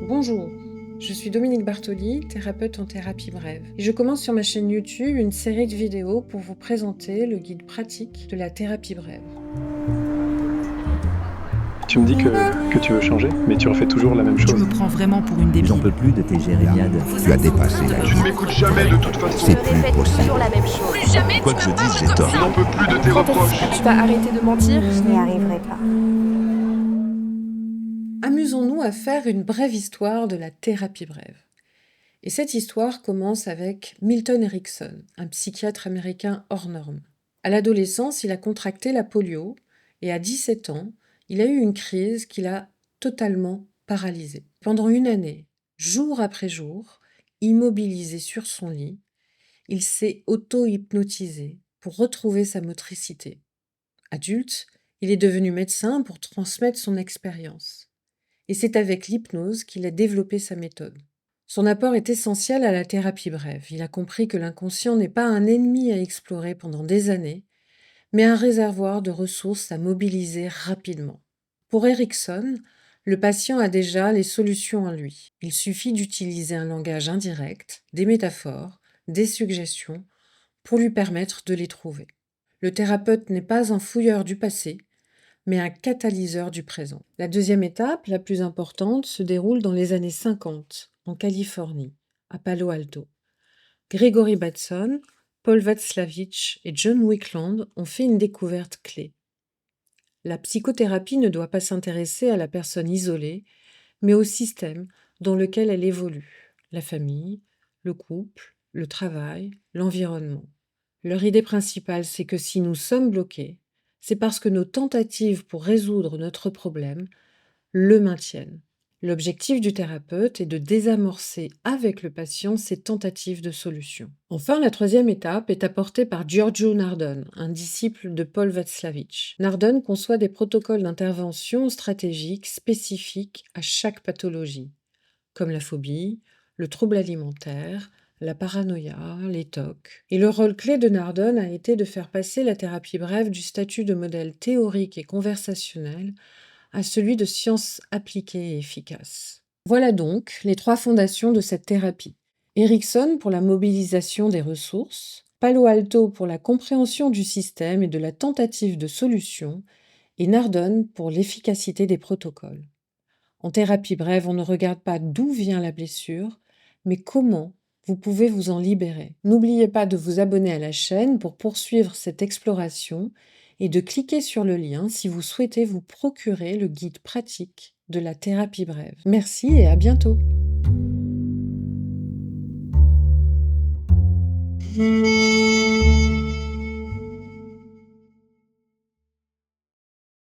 Bonjour, je suis Dominique Bartoli, thérapeute en thérapie brève. Et je commence sur ma chaîne YouTube une série de vidéos pour vous présenter le guide pratique de la thérapie brève. Tu me dis que tu veux changer, mais tu refais toujours la même Tu chose. me prends vraiment pour une débile. J'en peux plus de tes jérémiades. Tu as dépassé Tu l'âge. ne m'écoutes jamais de toute façon. C'est plus possible. la même chose. Plus jamais Quoi que je dise, j'ai tort. Je n'en peux plus de tes reproches. Tu vas arrêter de mentir? Je n'y arriverai pas. Amusons-nous à faire une brève histoire de la thérapie brève. Et cette histoire commence avec Milton Erickson, un psychiatre américain hors norme. À l'adolescence, il a contracté la polio et à 17 ans, il a eu une crise qui l'a totalement paralysé. Pendant une année, jour après jour, immobilisé sur son lit, il s'est auto-hypnotisé pour retrouver sa motricité. Adulte, il est devenu médecin pour transmettre son expérience. Et c'est avec l'hypnose qu'il a développé sa méthode. Son apport est essentiel à la thérapie brève. Il a compris que l'inconscient n'est pas un ennemi à explorer pendant des années, mais un réservoir de ressources à mobiliser rapidement. Pour Erickson, le patient a déjà les solutions en lui. Il suffit d'utiliser un langage indirect, des métaphores, des suggestions, pour lui permettre de les trouver. Le thérapeute n'est pas un fouilleur du passé, mais un catalyseur du présent. La deuxième étape, la plus importante, se déroule dans les années 50, en Californie, à Palo Alto. Gregory Bateson, Paul Václavich et John Wickland ont fait une découverte clé. La psychothérapie ne doit pas s'intéresser à la personne isolée, mais au système dans lequel elle évolue, la famille, le couple, le travail, l'environnement. Leur idée principale, c'est que si nous sommes bloqués, c'est parce que nos tentatives pour résoudre notre problème le maintiennent. L'objectif du thérapeute est de désamorcer avec le patient ces tentatives de solution. Enfin, la troisième étape est apportée par Giorgio Nardone, un disciple de Paul Václavich. Nardone conçoit des protocoles d'intervention stratégiques spécifiques à chaque pathologie, comme la phobie, le trouble alimentaire, la paranoïa, les TOC. Et le rôle clé de Nardone a été de faire passer la thérapie brève du statut de modèle théorique et conversationnel à celui de science appliquée et efficace. Voilà donc les trois fondations de cette thérapie. Erickson pour la mobilisation des ressources, Palo Alto pour la compréhension du système et de la tentative de solution, et Nardone pour l'efficacité des protocoles. En thérapie brève, on ne regarde pas d'où vient la blessure, mais comment vous pouvez vous en libérer. N'oubliez pas de vous abonner à la chaîne pour poursuivre cette exploration et de cliquer sur le lien si vous souhaitez vous procurer le guide pratique de la thérapie brève. Merci et à bientôt.